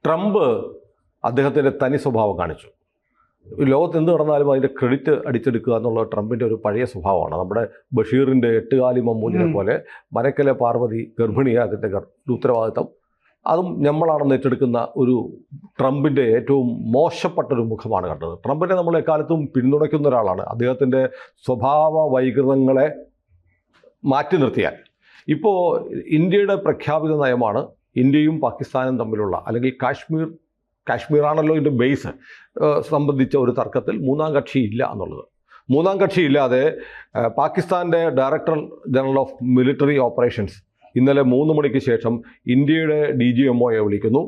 Trump അദ്ദേഹത്തിൻ്റെ തനി സ്വഭാവം കാണിച്ചു. ലോകത്ത് എന്ത് നടന്നാലും അതിൻ്റെ ക്രെഡിറ്റ് അടിച്ചെടുക്കുക എന്നുള്ള ട്രംപിൻ്റെ ഒരു പഴയ സ്വഭാവമാണ്. നമ്മുടെ ബഷീറിൻ്റെ എട്ടുകാലി മമ്മൂഞ്ഞിനെ പോലെ മനക്കലെ പാർവതി ഗർഭിണിയെ അതിൻ്റെ ഉത്തരവാദിത്തം അതും നമ്മളാണെന്ന് ഏറ്റെടുക്കുന്ന ഒരു ട്രംപിൻ്റെ ഏറ്റവും മോശപ്പെട്ടൊരു മുഖമാണ് കണ്ടത്. ട്രംപിനെ നമ്മൾ എക്കാലത്തും പിന്തുണയ്ക്കുന്ന ഒരാളാണ്. അദ്ദേഹത്തിൻ്റെ സ്വഭാവ വൈകൃതങ്ങളെ മാറ്റി നിർത്തിയാൽ ഇപ്പോൾ ഇന്ത്യയുടെ പ്രഖ്യാപിത നയമാണ് ഇന്ത്യയും പാകിസ്ഥാനും തമ്മിലുള്ള, അല്ലെങ്കിൽ കാശ്മീറാണല്ലോ ഇതിൻ്റെ ബേസ് സംബന്ധിച്ച ഒരു തർക്കത്തിൽ മൂന്നാം കക്ഷി ഇല്ല എന്നുള്ളത്. മൂന്നാം കക്ഷി ഇല്ലാതെ പാകിസ്ഥാൻ്റെ director general of military operations ഇന്നലെ 3 മണിക്ക് ശേഷം ഇന്ത്യയുടെ DGMOയെ വിളിക്കുന്നു.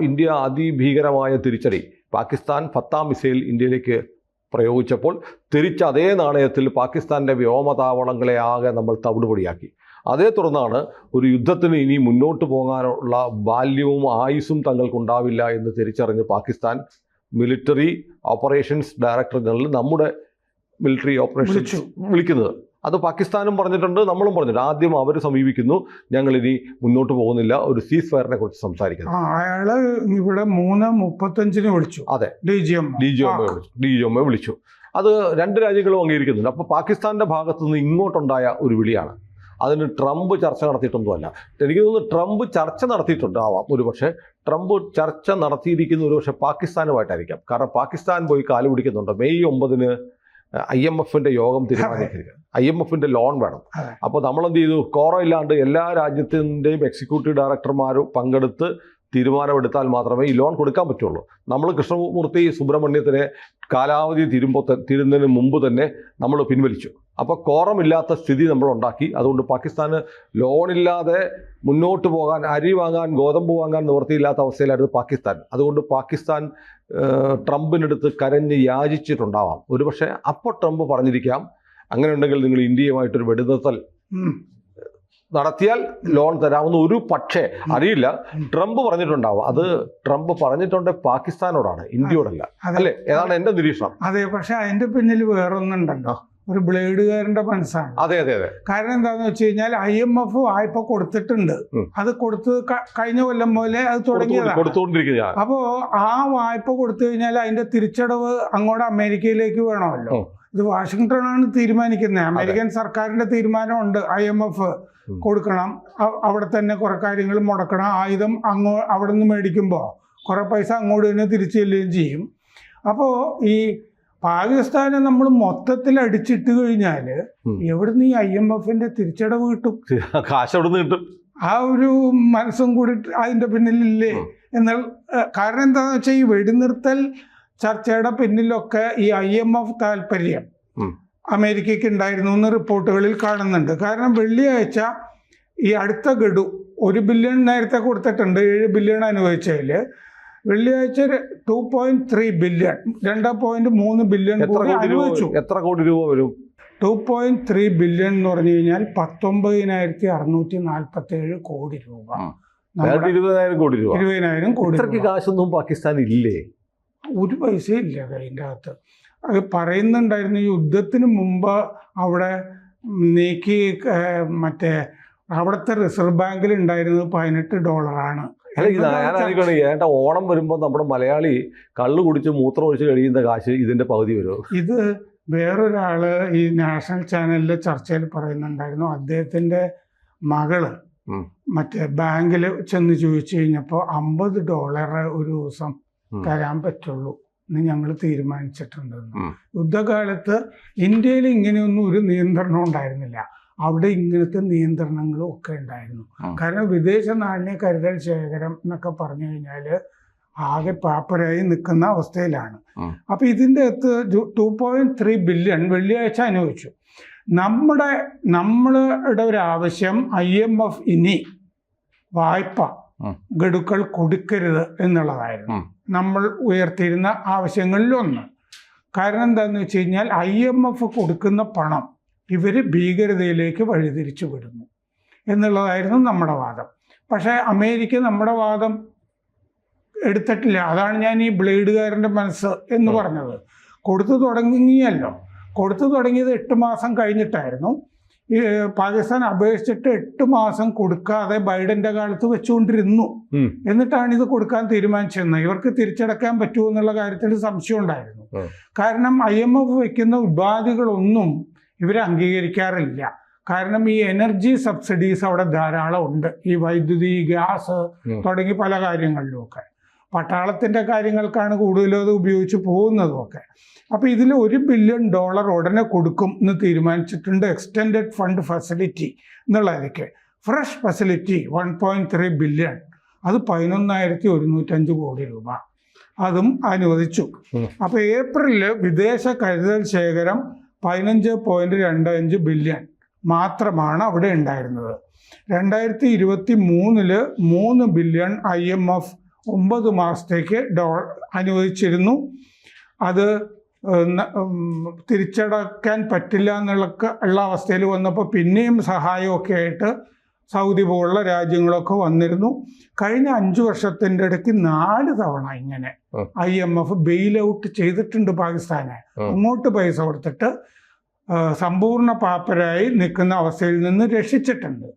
ഇന്ത്യ അതിഭീകരമായ തിരിച്ചടി പാകിസ്ഥാൻ ഫത്താ മിസൈൽ ഇന്ത്യയിലേക്ക് പ്രയോഗിച്ചപ്പോൾ തിരിച്ച അതേ നാണയത്തിൽ പാകിസ്ഥാൻ്റെ വ്യോമതാവളങ്ങളെ ആകെ നമ്മൾ തവിടുപൊടിയാക്കി. അതേ തുടർന്നാണ് ഒരു യുദ്ധത്തിന് ഇനി മുന്നോട്ട് പോകാനുള്ള ബാല്യവും ആയുസ്സും തങ്ങൾക്കുണ്ടാവില്ല എന്ന് തിരിച്ചറിഞ്ഞ് Pakistan military operations director general നമ്മുടെ മിലിറ്ററി ഓപ്പറേഷൻസ് വിളിക്കുന്നത്. അത് പാകിസ്ഥാനും പറഞ്ഞിട്ടുണ്ട്, നമ്മളും പറഞ്ഞിട്ടുണ്ട്. ആദ്യം അവർ സമീപിക്കുന്നു, ഞങ്ങളിനി മുന്നോട്ട് പോകുന്നില്ല, ഒരു സീസ് ഫയറിനെ കുറിച്ച് സംസാരിക്കുന്നു. അയാള് ഇവിടെ 3:35 വിളിച്ചു. അതെ, DGMO വിളിച്ചു. അത് രണ്ട് രാജ്യങ്ങളും അംഗീകരിക്കുന്നുണ്ട്. അപ്പോൾ പാകിസ്ഥാൻ്റെ ഭാഗത്തു നിന്ന് ഇങ്ങോട്ടുണ്ടായ ഒരു വിളിയാണ്. അതിന് ട്രംപ് ചർച്ച നടത്തിയിട്ടൊന്നുമല്ല. എനിക്ക് തോന്നുന്നു ട്രംപ് ചർച്ച നടത്തിയിട്ടുണ്ടാവാം, ഒരു പക്ഷേ ട്രംപ് ചർച്ച നടത്തിയിരിക്കുന്ന ഒരു പക്ഷേ പാകിസ്ഥാനുമായിട്ടായിരിക്കാം. കാരണം പാകിസ്ഥാൻ പോയി കാല് പിടിക്കുന്നുണ്ട്. മെയ് 9-ന് IMFൻ്റെ യോഗം തീരുമാനിക്കുക. IMFൻ്റെ ലോൺ വേണം. അപ്പോൾ നമ്മളെന്ത് ചെയ്തു, കോറം ഇല്ലാണ്ട് എല്ലാ രാജ്യത്തിൻ്റെയും എക്സിക്യൂട്ടീവ് ഡയറക്ടർമാരും പങ്കെടുത്ത് തീരുമാനമെടുത്താൽ മാത്രമേ ഈ ലോൺ കൊടുക്കാൻ പറ്റുള്ളൂ. നമ്മൾ കൃഷ്ണമൂർത്തി സുബ്രഹ്മണ്യത്തിനെ കാലാവധി തീരുന്നതിന് മുമ്പ് തന്നെ നമ്മൾ പിൻവലിച്ചു. അപ്പോൾ കോറമില്ലാത്ത സ്ഥിതി നമ്മൾ ഉണ്ടാക്കി. അതുകൊണ്ട് പാകിസ്ഥാന് ലോണില്ലാതെ മുന്നോട്ട് പോകാൻ, അരി വാങ്ങാൻ, ഗോതമ്പ് വാങ്ങാൻ നിവൃത്തിയില്ലാത്ത അവസ്ഥയിലായിരുന്നു പാകിസ്ഥാൻ. അതുകൊണ്ട് പാകിസ്ഥാൻ ട്രംപിനടുത്ത് കരഞ്ഞ് യാചിച്ചിട്ടുണ്ടാവാം. ഒരുപക്ഷെ അപ്പോൾ ട്രംപ് പറഞ്ഞിരിക്കാം, അങ്ങനെ ഉണ്ടെങ്കിൽ നിങ്ങൾ ഇന്ത്യയുമായിട്ടൊരു വെടിനിർത്തൽ നടത്തിയാൽ ലോൺ തരാമെന്ന്. ഒരു പക്ഷേ അറിയില്ല, ട്രംപ് പറഞ്ഞിട്ടുണ്ടാവും. അത് ട്രംപ് പറഞ്ഞിട്ടുണ്ട് പാകിസ്ഥാനോടാണ്, ഇന്ത്യയോടല്ല, അല്ലേ? ഏതാണ് എൻ്റെ നിരീക്ഷണം. അതെ, പക്ഷെ അതിന്റെ പിന്നിൽ വേറൊന്നുണ്ടല്ലോ, ഒരു ബ്ലേഡുകാരന്റെ മനസ്സാണ്. അതെ അതെ അതെ. കാരണം എന്താന്ന് വെച്ച് കഴിഞ്ഞാൽ IMF വായ്പ കൊടുത്തിട്ടുണ്ട്. അത് കൊടുത്ത് കഴിഞ്ഞ കൊല്ലം പോലെ അത് തുടങ്ങിയതാണ്. അപ്പോ ആ വായ്പ കൊടുത്തു കഴിഞ്ഞാൽ അതിന്റെ തിരിച്ചടവ് അങ്ങോട്ട് അമേരിക്കയിലേക്ക് വേണമല്ലോ. ഇത് വാഷിങ്ടണാണ് തീരുമാനിക്കുന്നത്. അമേരിക്കൻ സർക്കാരിന്റെ തീരുമാനമുണ്ട്, IMF കൊടുക്കണം, അവിടെ തന്നെ കുറെ കാര്യങ്ങൾ മുടക്കണം, ആയുധം അവിടെ നിന്ന് മേടിക്കുമ്പോൾ കുറെ പൈസ അങ്ങോട്ട് തന്നെ തിരിച്ചു ചെല്ലുകയും ചെയ്യും. അപ്പോൾ ഈ പാകിസ്ഥാനെ നമ്മൾ മൊത്തത്തിൽ അടിച്ചിട്ട് കഴിഞ്ഞാൽ എവിടുന്ന് ഈ IMFന്റെ തിരിച്ചടവ് കിട്ടും? കാശ് എവിടുന്ന് കിട്ടും? ആ ഒരു മനസ്സും കൂടി അതിന്റെ പിന്നിലില്ലേ എന്നാൽ. കാരണം എന്താണെന്ന് വെച്ചാൽ ഈ വെടിനിർത്തൽ ചർച്ചയുടെ പിന്നിലൊക്കെ ഈ IMF താല്പര്യം അമേരിക്കയ്ക്ക് ഉണ്ടായിരുന്നു എന്ന് റിപ്പോർട്ടുകളിൽ കാണുന്നുണ്ട്. കാരണം വെള്ളിയാഴ്ച ഈ അടുത്ത ഗഡു 1 ബില്യൺ നേരത്തെ കൊടുത്തിട്ടുണ്ട്, 7 ബില്യൺ അനുവദിച്ചതിൽ വെള്ളിയാഴ്ച 2.3 ബില്യൺ 2.3 ബില്യൺ അനുവദിച്ചു. എത്ര കോടി രൂപ വരും? 2.3 ബില്യൺ എന്ന് പറഞ്ഞു കഴിഞ്ഞാൽ 19,647 കോടി രൂപ. 20,000 കോടി രൂപ. 20,000 കോടി. ഇത്രയ്ക്ക് കാശൊന്നും പാകിസ്ഥാൻ ഇല്ലേ? ഒരു പൈസ ഇല്ല അതിൻ്റെ അകത്ത്. അത് പറയുന്നുണ്ടായിരുന്നു, യുദ്ധത്തിന് മുമ്പ് അവിടെ നീക്കി മറ്റേ അവിടുത്തെ റിസർവ് ബാങ്കിൽ ഉണ്ടായിരുന്നത് $18. ഏട്ടാ, ഓണം വരുമ്പോൾ നമ്മുടെ മലയാളി കള്ളു കുടിച്ച് മൂത്രം ഒഴിച്ച് കഴിയുന്ന കാശ് ഇതിന്റെ പകുതി വരുമോ? ഇത് വേറൊരാള് ഈ നാഷണൽ ചാനലിലെ ചർച്ചയിൽ പറയുന്നുണ്ടായിരുന്നു, അദ്ദേഹത്തിന്റെ മകള് മറ്റേ ബാങ്കിൽ ചെന്ന് ചോദിച്ചു കഴിഞ്ഞപ്പോൾ $50 ഒരു ദിവസം തരാൻ പറ്റുള്ളൂ എന്ന് ഞങ്ങൾ തീരുമാനിച്ചിട്ടുണ്ടെന്ന്. യുദ്ധകാലത്ത് ഇന്ത്യയിൽ ഇങ്ങനെയൊന്നും ഒരു നിയന്ത്രണം ഉണ്ടായിരുന്നില്ല, അവിടെ ഇങ്ങനത്തെ നിയന്ത്രണങ്ങളും ഒക്കെ ഉണ്ടായിരുന്നു. കാരണം വിദേശ നാണ്യ കരുതൽ ശേഖരം എന്നൊക്കെ പറഞ്ഞു കഴിഞ്ഞാൽ ആകെ പാപ്പരായി നിൽക്കുന്ന അവസ്ഥയിലാണ്. അപ്പം ഇതിൻ്റെ അകത്ത് 2.3 ബില്യൺ വെള്ളിയാഴ്ച അനുവദിച്ചു. നമ്മളുടെ ഒരു ആവശ്യം IMF ഇനി വായ്പ ഗഡുക്കൾ കൊടുക്കരുത് എന്നുള്ളതായിരുന്നു നമ്മൾ ഉയർത്തിയിരുന്ന ആവശ്യങ്ങളിലൊന്ന്. കാരണം എന്താണെന്ന് വെച്ച് കഴിഞ്ഞാൽ IMF കൊടുക്കുന്ന പണം ഇവർ ഭീകരതയിലേക്ക് വഴിതിരിച്ചു വിടുന്നു എന്നുള്ളതായിരുന്നു നമ്മുടെ വാദം. പക്ഷേ അമേരിക്ക നമ്മുടെ വാദം എടുത്തിട്ടില്ല. അതാണ് ഞാൻ ഈ ബ്ലേഡുകാരൻ്റെ മനസ്സ് എന്ന് പറഞ്ഞത്. കൊടുത്തു തുടങ്ങിയല്ലോ, കൊടുത്തു തുടങ്ങിയത് 8 മാസം കഴിഞ്ഞിട്ടായിരുന്നു. ഈ പാകിസ്ഥാൻ അപേക്ഷിച്ചിട്ട് 8 മാസം കൊടുക്കാതെ ബൈഡന്റെ കാലത്ത് വെച്ചുകൊണ്ടിരുന്നു. എന്നിട്ടാണ് ഇത് കൊടുക്കാൻ തീരുമാനിച്ചിരുന്നത്. ഇവർക്ക് തിരിച്ചടക്കാൻ പറ്റുമോ എന്നുള്ള കാര്യത്തിൽ സംശയം ഉണ്ടായിരുന്നു. കാരണം IMF വയ്ക്കുന്ന ഉപാധികളൊന്നും ഇവർ അംഗീകരിക്കാറില്ല. കാരണം ഈ എനർജി സബ്സിഡീസ് അവിടെ ധാരാളം ഉണ്ട്. ഈ വൈദ്യുതി, ഗ്യാസ് തുടങ്ങി പല കാര്യങ്ങളിലുമൊക്കെ. പട്ടാളത്തിൻ്റെ കാര്യങ്ങൾക്കാണ് കൂടുതലും അത് ഉപയോഗിച്ച് പോകുന്നതുമൊക്കെ. അപ്പോൾ ഇതിൽ $1 ബില്യൺ ഉടനെ കൊടുക്കും എന്ന് തീരുമാനിച്ചിട്ടുണ്ട്. എക്സ്റ്റെൻഡഡ് ഫണ്ട് ഫെസിലിറ്റി എന്നുള്ളതൊക്കെ. ഫ്രഷ് ഫെസിലിറ്റി 1.3 ബില്യൺ, അത് 11,105 കോടി രൂപ അതും അനുവദിച്ചു. അപ്പോൾ ഏപ്രിലിൽ വിദേശ കരുതൽ ശേഖരം 15.25 ബില്യൺ മാത്രമാണ് അവിടെ ഉണ്ടായിരുന്നത്. 2023 3 ബില്യൺ IMF 9 മാസത്തേക്ക് അനുവദിച്ചിരുന്നു. അത് തിരിച്ചടക്കാൻ പറ്റില്ല ഉള്ള അവസ്ഥയിൽ വന്നപ്പോൾ പിന്നെയും സഹായമൊക്കെ ആയിട്ട് സൗദി പോലുള്ള രാജ്യങ്ങളൊക്കെ വന്നിരുന്നു. കഴിഞ്ഞ 5 വർഷത്തിൻ്റെ ഇടയ്ക്ക് 4 തവണ ഇങ്ങനെ IMF ബെയിൽ ഔട്ട് ചെയ്തിട്ടുണ്ട് പാകിസ്ഥാനെ. അങ്ങോട്ട് പൈസ കൊടുത്തിട്ട് സമ്പൂർണ്ണ പാപ്പരായി നിൽക്കുന്ന അവസ്ഥയിൽ നിന്ന് രക്ഷിച്ചിട്ടുണ്ട്.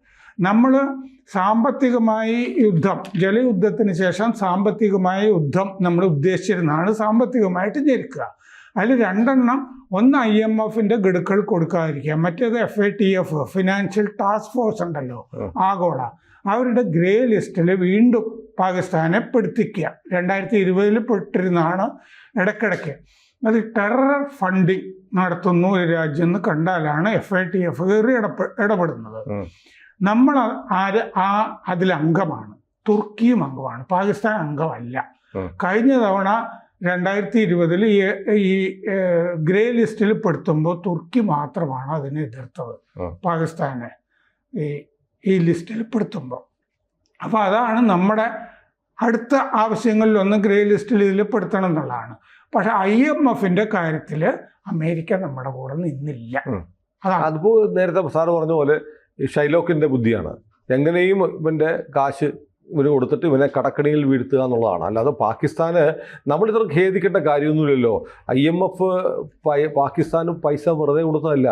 നമ്മൾ സാമ്പത്തികമായി യുദ്ധം, ജലയുദ്ധത്തിന് ശേഷം സാമ്പത്തികമായ യുദ്ധം നമ്മൾ ഉദ്ദേശിച്ചിരുന്നതാണ് സാമ്പത്തികമായിട്ട് ഞെരുക്കുക. അതിൽ 2 എണ്ണം, ഒന്ന് IMFന്റെ ഗഡുക്കൾ കൊടുക്കാതിരിക്കുക, മറ്റേത് FATF ഫിനാൻഷ്യൽ ടാസ്ക് ഫോഴ്സ് ഉണ്ടല്ലോ ആഗോള, അവരുടെ ഗ്രേ ലിസ്റ്റിൽ വീണ്ടും പാകിസ്ഥാനെ പെടുത്തിക്കുക. 2020 പെട്ടിരുന്നാണ് ഇടയ്ക്കിടയ്ക്ക്. അത് ടെറർ ഫണ്ടിങ് നടത്തുന്നു ഒരു രാജ്യം എന്ന് കണ്ടാലാണ് FATF കയറി ഇടപെടുന്നത്. നമ്മൾ അതിൽ അംഗമാണ്. തുർക്കിയും അംഗമാണ്, പാകിസ്ഥാൻ അംഗമല്ല. കഴിഞ്ഞ തവണ 2020 ഈ ഗ്രേ ലിസ്റ്റിൽ പെടുത്തുമ്പോൾ തുർക്കി മാത്രമാണ് അതിനെ എതിർത്തത്, പാകിസ്ഥാനെ ഈ ലിസ്റ്റിൽ പെടുത്തുമ്പോൾ. അപ്പോൾ അതാണ് നമ്മുടെ അടുത്ത ആവശ്യങ്ങളിലൊന്ന്, ഗ്രേ ലിസ്റ്റിൽ ഇതിൽ പെടുത്തണം എന്നുള്ളതാണ്. പക്ഷെ IMFന്റെ കാര്യത്തിൽ അമേരിക്ക നമ്മുടെ കൂടെ നിന്നില്ല. അതിപ്പോൾ നേരത്തെ സാറ് പറഞ്ഞ പോലെ ഷൈലോക്കിന്റെ ബുദ്ധിയാണ്. എങ്ങനെയും ഇവന്റെ കാശ് ഇവന് കൊടുത്തിട്ട് ഇവനെ കടക്കണിയിൽ വീഴ്ത്തുക എന്നുള്ളതാണ്. അല്ലാതെ പാകിസ്ഥാന് നമ്മളിത്ര ഖേദിക്കേണ്ട കാര്യമൊന്നുമില്ലല്ലോ. IMF പാകിസ്ഥാന് പൈസ വെറുതെ കൊടുത്തതല്ല,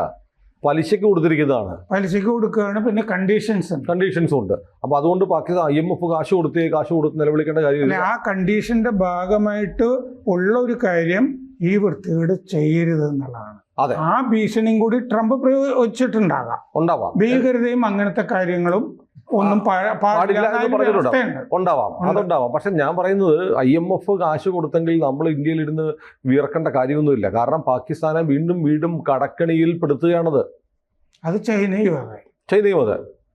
പലിശയ്ക്ക് കൊടുത്തിരിക്കുന്നതാണ്. പലിശയ്ക്ക് കൊടുക്കുകയാണ്. പിന്നെ കണ്ടീഷൻസും ഉണ്ട്. അപ്പോൾ അതുകൊണ്ട് പാകിസ്ഥാൻ IMF കാശ് കൊടുത്ത് നിലവിളിക്കേണ്ട കാര്യമില്ല. ആ കണ്ടീഷന്റെ ഭാഗമായിട്ട് ഉള്ള ഒരു കാര്യം ഈ വൃത്തികേട് ചെയ്യരുത് എന്നുള്ളതാണ്. അതെ, ആ ഭീഷണിയും കൂടി ട്രംപ് പ്രയോഗിച്ചിട്ടുണ്ടാകാം. ഭീകരതയും അങ്ങനത്തെ കാര്യങ്ങളും ഒന്നും അതുണ്ടാവാം. പക്ഷെ ഞാൻ പറയുന്നത് IMF കാശ് കൊടുത്തെങ്കിൽ നമ്മൾ ഇന്ത്യയിൽ ഇരുന്ന് വിയർക്കേണ്ട കാര്യമൊന്നുമില്ല. കാരണം പാകിസ്ഥാനെ വീണ്ടും കടക്കണിയിൽ പെടുത്തുകയാണത്. അത് ചൈനയും അതെ.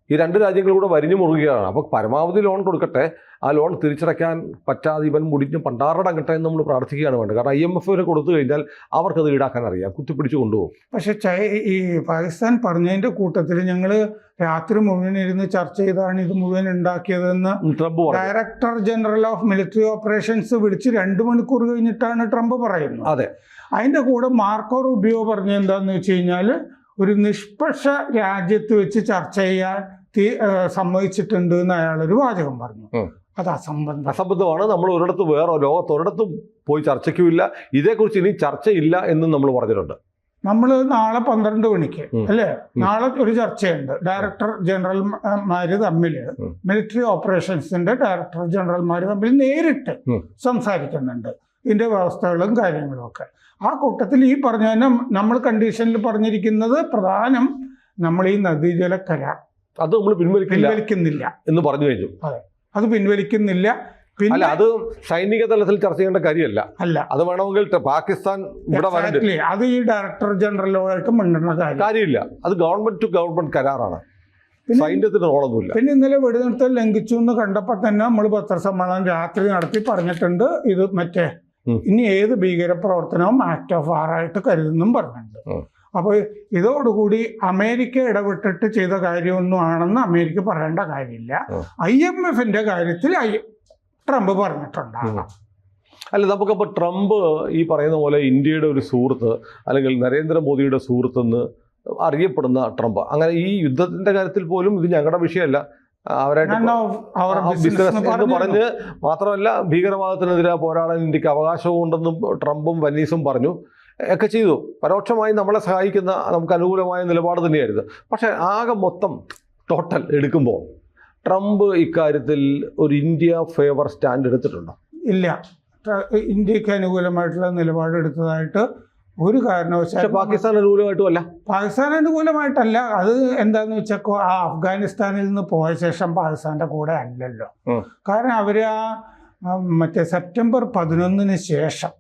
ഈ 2 രാജ്യങ്ങളും കൂടെ വരിഞ്ഞു മുറുകയാണ്. അപ്പോൾ പരമാവധി ലോൺ കൊടുക്കട്ടെ. ആ ലോൺ തിരിച്ചടയ്ക്കാൻ പറ്റാതെ ഇവൻ മുടിഞ്ഞ് പണ്ടാറടങ്ങട്ടെ എന്ന് നമ്മൾ പ്രാർത്ഥിക്കുകയാണ് വേണ്ടത്. കാരണം IMFന് കൊടുത്തു കഴിഞ്ഞാൽ അവർക്കത് ഈടാക്കാൻ അറിയാം, കുത്തിപ്പിടിച്ച് കൊണ്ടുപോകും. പക്ഷെ ഈ പാകിസ്ഥാൻ പറഞ്ഞതിൻ്റെ കൂട്ടത്തിൽ ഞങ്ങൾ രാത്രി മുഴുവൻ ഇരുന്ന് ചർച്ച ചെയ്താണ് ഇത് മുഴുവൻ ഉണ്ടാക്കിയതെന്ന് director general of military operations വിളിച്ച് 2 മണിക്കൂർ കഴിഞ്ഞിട്ടാണ് ട്രംപ് പറയുന്നത്. അതെ, അതിൻ്റെ കൂടെ മാർക്കോ റൂബിയോ പറഞ്ഞ എന്താണെന്ന് വെച്ച് കഴിഞ്ഞാൽ ഒരു നിഷ്പക്ഷ രാജ്യത്ത് വെച്ച് ചർച്ച ചെയ്യാൻ സമ്മതിച്ചിട്ടുണ്ട് എന്ന് അയാളൊരു വാചകം പറഞ്ഞു. അത് അസംബന്ധമാണ്. നമ്മൾ ലോകത്തൊരിടത്തും പോയി ചർച്ചയ്ക്കുമില്ല, ഇതേക്കുറിച്ച് ഇനി ചർച്ചയില്ല എന്നും നമ്മൾ പറഞ്ഞിട്ടുണ്ട്. നമ്മൾ നാളെ 12 മണിക്ക് അല്ലേ, നാളെ ഒരു ചർച്ചയുണ്ട്. ഡയറക്ടർ ജനറൽമാര് തമ്മിൽ, മിലിറ്ററി ഓപ്പറേഷൻസിന്റെ ഡയറക്ടർ ജനറൽമാര് തമ്മിൽ നേരിട്ട് സംസാരിക്കുന്നുണ്ട് ഇതിന്റെ വ്യവസ്ഥകളും കാര്യങ്ങളും ഒക്കെ. ആ കൂട്ടത്തിൽ ഈ പറഞ്ഞ നമ്മൾ കണ്ടീഷനിൽ പറഞ്ഞിരിക്കുന്നത് പ്രധാനം നമ്മൾ ഈ നദീജല കരാർ അത് നമ്മൾ പിൻവലിക്കുന്നില്ല എന്ന് പറഞ്ഞു കഴിഞ്ഞു. അതെ, അത് പിൻവലിക്കുന്നില്ല. പിന്നെ അത് സൈനിക തലത്തിൽ ചർച്ച ചെയ്യേണ്ട കാര്യമല്ല. അത് വേണമെങ്കിൽ പാകിസ്ഥാൻ ഇവിടെ വരട്ടെ. അത് ഈ ഡയറക്ടർ ജനറലുമായിട്ട് മിണ്ടുന്ന കാര്യമില്ല. അത് ഗവൺമെന്റ് ടു ഗവൺമെന്റ് കരാറാണ്. സൈന്യത്തിന് റോളൊന്നുമില്ല. പിന്നെ ഇന്നലെ വെടിനിർത്തൽ ലംഘിച്ചു എന്ന് കണ്ടപ്പോൾ തന്നെ നമ്മൾ പത്രസമ്മേളനം രാത്രി നടത്തി പറഞ്ഞിട്ടുണ്ട്. ഇത് ഇനി ഏത് ഭീകരപ്രവർത്തനവും ആക്ട് ഓഫ് വാർ ആയിട്ട് കരുതുന്നും പറഞ്ഞിട്ടുണ്ട്. അപ്പോൾ ഇതോടുകൂടി അമേരിക്ക ഇടപെട്ടിട്ട് ചെയ്ത കാര്യമൊന്നും ആണെന്ന് അമേരിക്ക പറയേണ്ട കാര്യമില്ല. IMFന്റെ കാര്യത്തിൽ ട്രംപ് പറഞ്ഞിട്ടുണ്ടാകാം. അല്ല, നമുക്കപ്പോൾ ട്രംപ് ഈ പറയുന്ന പോലെ ഇന്ത്യയുടെ ഒരു സുഹൃത്ത് അല്ലെങ്കിൽ നരേന്ദ്രമോദിയുടെ സുഹൃത്തെന്ന് അറിയപ്പെടുന്ന ട്രംപ്, അങ്ങനെ ഈ യുദ്ധത്തിന്റെ കാര്യത്തിൽ പോലും ഇത് ഞങ്ങളുടെ വിഷയമല്ല, അവരായിട്ട് ബിസിനസ് എന്ന് പറഞ്ഞ് മാത്രമല്ല ഭീകരവാദത്തിനെതിരെ പോരാടാൻ ഇന്ത്യക്ക് അവകാശമുണ്ടെന്നും ട്രംപും വനീസും പറഞ്ഞു. ഒക്കെ ചെയ്തു. പരോക്ഷമായി നമ്മളെ സഹായിക്കുന്ന, നമുക്ക് അനുകൂലമായ നിലപാട് തന്നെയായിരുന്നു. പക്ഷേ ആകെ മൊത്തം ടോട്ടൽ എടുക്കുമ്പോൾ ട്രംപ് ഇക്കാര്യത്തിൽ ഒരു ഇന്ത്യ ഫേവർ സ്റ്റാൻഡ് എടുത്തിട്ടുണ്ടോ? ഇല്ല. ഇന്ത്യക്ക് അനുകൂലമായിട്ടുള്ള നിലപാടെടുത്തതായിട്ട് ഒരു കാരണവശാലും. പാകിസ്ഥാൻ അനുകൂലമായിട്ടുമല്ല. പാകിസ്ഥാൻ അനുകൂലമായിട്ടല്ല. അത് എന്താന്ന് വെച്ചാൽ ആ അഫ്ഗാനിസ്ഥാനിൽ നിന്ന് പോയ ശേഷം പാകിസ്ഥാന്റെ കൂടെ അല്ലല്ലോ. കാരണം അവര് മറ്റേ സെപ്റ്റംബർ 11 ശേഷം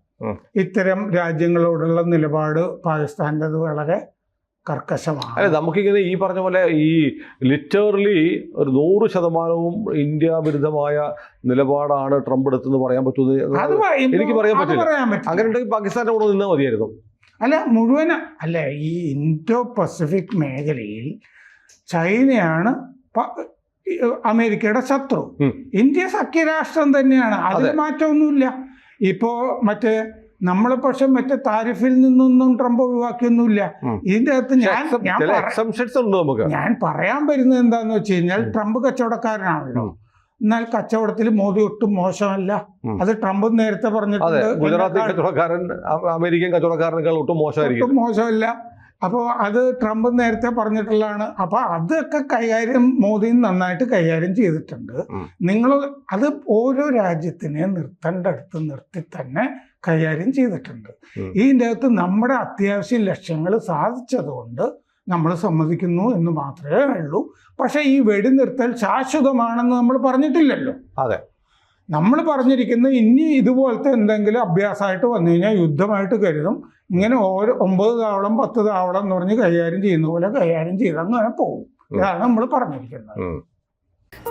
ഇത്തരം രാജ്യങ്ങളോടുള്ള നിലപാട് പാകിസ്ഥാൻ്റെ വളരെ കർക്കശമാണ്. അല്ലെ, നമുക്കിങ്ങനെ ഈ പറഞ്ഞ പോലെ ഈ ലിറ്ററലി ഒരു 100% ഇന്ത്യ വിരുദ്ധമായ നിലപാടാണ് ട്രംപ് എടുത്തെന്ന് പറയാൻ പറ്റുന്നത് എനിക്ക് പറയാൻ പറ്റില്ല. അങ്ങനെ ഉണ്ടെങ്കിൽ പാകിസ്ഥാന്റെ കൂടെ നിന്നാൽ മതിയായിരുന്നു. അല്ല, മുഴുവൻ അല്ല, ഈ ഇൻഡോ പസഫിക് മേഖലയിൽ ചൈനയാണ് അമേരിക്കയുടെ ശത്രു. ഇന്ത്യ സഖ്യരാഷ്ട്രം തന്നെയാണ്, അതിൽ മാറ്റമൊന്നുമില്ല. ഇപ്പോ മറ്റേ നമ്മളെ പക്ഷെ മറ്റേ താരിഫിൽ നിന്നൊന്നും ട്രംപ് ഒഴിവാക്കിയൊന്നുമില്ല. ഇതിന്റെ അകത്ത് ഞാൻ പറയാൻ വരുന്നത് എന്താന്ന് വെച്ച് കഴിഞ്ഞാൽ, ട്രംപ് കച്ചവടക്കാരനാണല്ലോ. എന്നാൽ കച്ചവടത്തിൽ മോദി ഒട്ടും മോശമല്ല. അത് ട്രംപ് നേരത്തെ പറഞ്ഞിട്ടുണ്ട്. ഗുജറാത്തി കച്ചവടക്കാരൻ അമേരിക്കൻ കച്ചവടക്കാരനേക്കാൾ ഒട്ടും മോശമല്ല. അപ്പോൾ അത് ട്രംപ് നേരത്തെ പറഞ്ഞിട്ടുള്ളതാണ്. അപ്പോൾ അതൊക്കെ മോദി നന്നായിട്ട് കൈകാര്യം ചെയ്തിട്ടുണ്ട്. നിങ്ങൾ അത് ഓരോ രാജ്യത്തിനെ നിർത്തേണ്ടടുത്ത് നിർത്തി തന്നെ കൈകാര്യം ചെയ്തിട്ടുണ്ട്. ഇതിൻ്റെ അകത്ത് നമ്മുടെ അത്യാവശ്യ ലക്ഷ്യങ്ങൾ സാധിച്ചതുകൊണ്ട് നമ്മൾ സമ്മതിക്കുന്നു എന്ന് മാത്രമേ ഉള്ളൂ. പക്ഷേ ഈ വെടിനിർത്തൽ ശാശ്വതമാണെന്ന് നമ്മൾ പറഞ്ഞിട്ടില്ലല്ലോ. അതെ, നമ്മൾ പറഞ്ഞിരിക്കുന്നത് ഇനി ഇതുപോലത്തെ എന്തെങ്കിലും അഭ്യാസമായിട്ട് വന്നു കഴിഞ്ഞാൽ യുദ്ധമായിട്ട് കരുതും. ഇങ്ങനെ 9 താവളം 10 താവളം എന്ന് പറഞ്ഞ് കൈകാര്യം ചെയ്യുന്ന പോലെ കൈകാര്യം ചെയ്ത് അങ്ങനെ പോകും. ഇതാണ് നമ്മൾ പറഞ്ഞിരിക്കുന്നത്.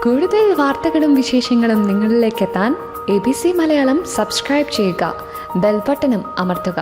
കൂടുതൽ വാർത്തകളും വിശേഷങ്ങളും നിങ്ങളിലേക്ക് എത്താൻ ABC മലയാളം സബ്സ്ക്രൈബ് ചെയ്യുക, ബെൽ ബട്ടണും അമർത്തുക.